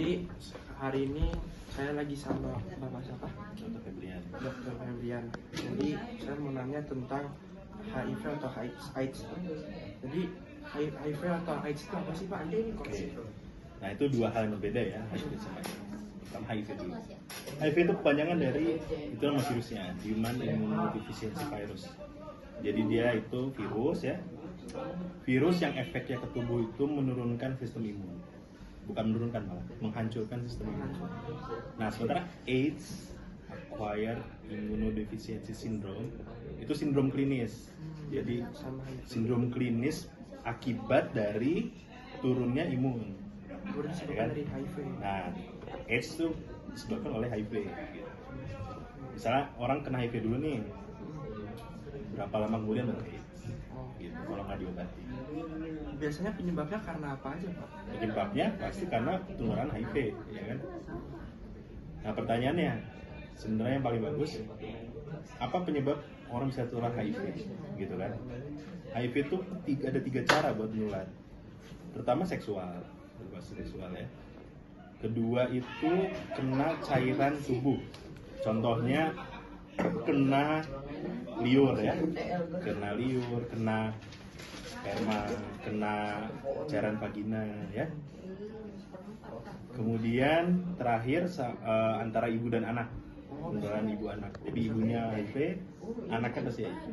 Jadi hari ini saya lagi sama Bapak siapa? Dr. Febrian. Dr. Febrian. Jadi saya mau nanya tentang HIV atau AIDS. Jadi HIV atau AIDS itu apa sih Pak? Oke. Nah itu dua hal yang berbeda ya, HIV sama AIDS. Pertama HIV dulu. HIV itu kepanjangan dari, itu nama virusnya, Human Immunodeficiency Virus. Jadi dia itu virus ya, virus yang efeknya ke tubuh itu menurunkan sistem imun. Bukan menurunkan malah, menghancurkan sistem imun. Nah sementara AIDS, Acquired Immunodeficiency Syndrome, itu sindrom klinis. Jadi sindrom klinis akibat dari turunnya imun. Disebabkan kan? dari HIV. Nah, AIDS itu disebabkan oleh HIV. Misalnya orang kena HIV dulu nih, berapa lama kemudian baru AIDS? Gitu, kalau nggak diobati. Biasanya penyebabnya karena apa aja Pak? Penyebabnya pasti karena penularan HIV, ya kan? Nah pertanyaannya, sebenarnya yang paling bagus, apa penyebab orang bisa tertular HIV? Gitu kan? HIV itu ada tiga cara buat menular. Pertama seksual ya. Kedua itu kena cairan tubuh. Contohnya kena liur ya, kena sperma, kena cairan vagina ya. Kemudian terakhir antara ibu dan anak, penularan ibu anak. Jadi ibunya HIV, anaknya pasti HIV.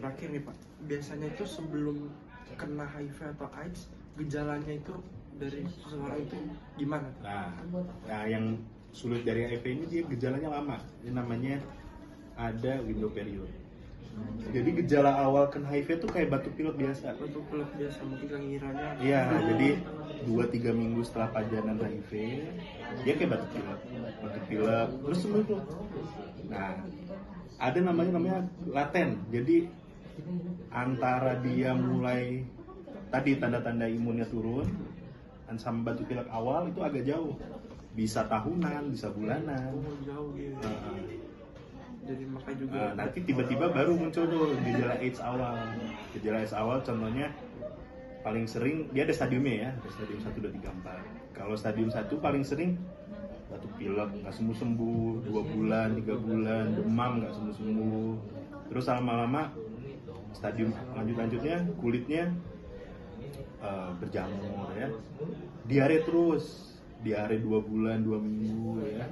Terakhir nih Pak, biasanya itu sebelum kena HIV atau AIDS, gejalanya itu dari seseorang itu gimana? Nah, yang sulit dari HIV ini dia gejalanya lama. Ini namanya ada window period. Jadi gejala awal kena HIV itu kayak batuk pilek biasa. Batuk pilek biasa, mungkin kengiranya. Iya, jadi 2-3 minggu setelah pajanan HIV, dia kayak batuk pilek, terus sembuh tuh. Nah, ada namanya laten. Jadi antara dia mulai tadi tanda-tanda imunnya turun dan sama batuk pilek awal itu agak jauh, bisa tahunan, bisa bulanan. Jauh gitu. Jadi makanya juga Nanti tiba-tiba baru muncul tuh gejala AIDS awal. Gejala AIDS awal contohnya paling sering dia ada stadiumnya ya, ada stadium 1, 2, 3, 4. Kalau stadium 1 paling sering batuk pilek nggak sembuh-sembuh, 2 bulan, 3 bulan, demam nggak sembuh-sembuh. Terus lama-lama stadium lanjutnya kulitnya berjamur ya, diare terus, diare 2 bulan, 2 minggu ya.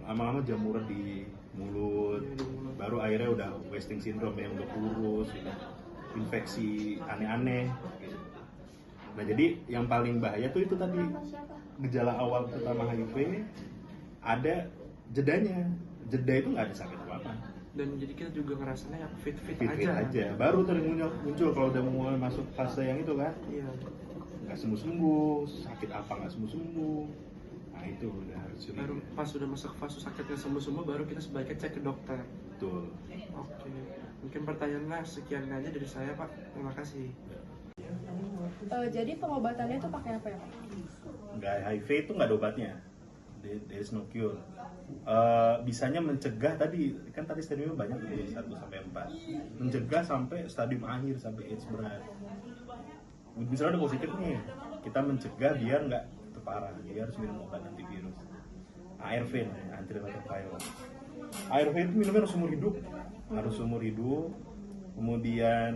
Lama-lama jamuran di mulut, baru akhirnya udah wasting syndrome yang udah kurus, udah infeksi aneh-aneh. Nah jadi yang paling bahaya tuh itu tadi gejala awal pertama HIV, ada jedanya. Jeda itu nggak ada sakit apa-apa. Dan jadi kita juga ngerasanya ya fit aja. Baru muncul kalau udah mulai masuk fase yang itu kan. Iya. Nggak sembuh-sembuh, sakit apa nggak sembuh-sembuh. Nah itu udah harus curiga. Baru pas sudah masuk fase sakitnya sembuh-sembuh, baru kita sebaiknya cek ke dokter. Betul. Oke. Mungkin pertanyaannya sekian aja dari saya Pak. Terima kasih. Jadi pengobatannya itu pakai apa ya Pak? Nggak, HIV itu nggak ada obatnya. There is no cure. Bisanya mencegah tadi stadiumnya banyak dari 1 sampai 4. Mencegah sampai stadium akhir sampai AIDS berat. Misalnya udah positif nih, kita mencegah biar nggak terparah. Jadi harus minum obat antivirus. ARV, antiretroviral. ARV itu minumnya harus umur hidup. Kemudian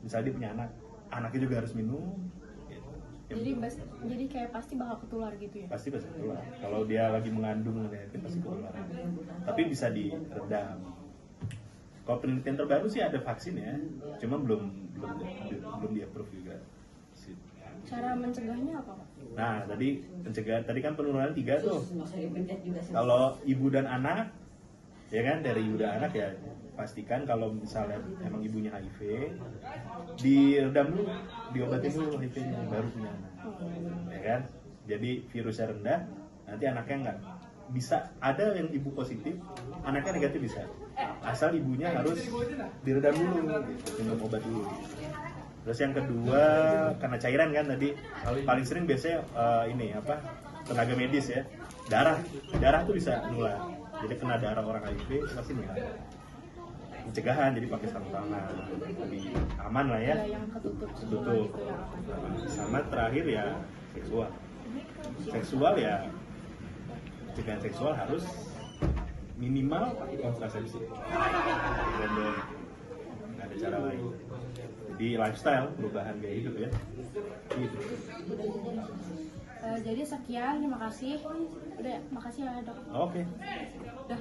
misalnya dia punya anak, anaknya juga harus minum. Jadi kayak pasti bakal ketular gitu ya? Pasti ketular. Kalau dia lagi mengandung itu pasti ketular. Tapi bisa diredam. Kalau penelitian terbaru sih ada vaksin ya, cuma belum di-approve juga. Cara mencegahnya apa Pak? Nah, tadi kan penularan 3 tuh. Kalau ibu dan anak, ya kan, dari ibu dan anak ya pastikan kalau misalnya emang ibunya HIV, diredam dulu, diobatin dulu HIV-nya, baru punya anak. Ya kan? Jadi virusnya rendah, nanti anaknya nggak bisa. Ada yang ibu positif, anaknya negatif bisa. Asal ibunya harus diredam dulu, minum obat dulu. Terus yang kedua, karena cairan kan tadi paling sering biasanya tenaga medis ya, darah tuh bisa nular. Jadi kena darah orang HIV pasti nular. Pencegahan jadi pakai sarung tangan, lebih aman lah ya. Yang ketutup. Sama terakhir ya seksual. seksual ya pencegahan seksual harus minimal pakai kontrasepsi. Dan nggak ada cara lain. Jadi lifestyle perubahan kayak gitu ya. Gitu. Jadi sekian, terima kasih. Udah, makasih ya dok. Oke. Udah.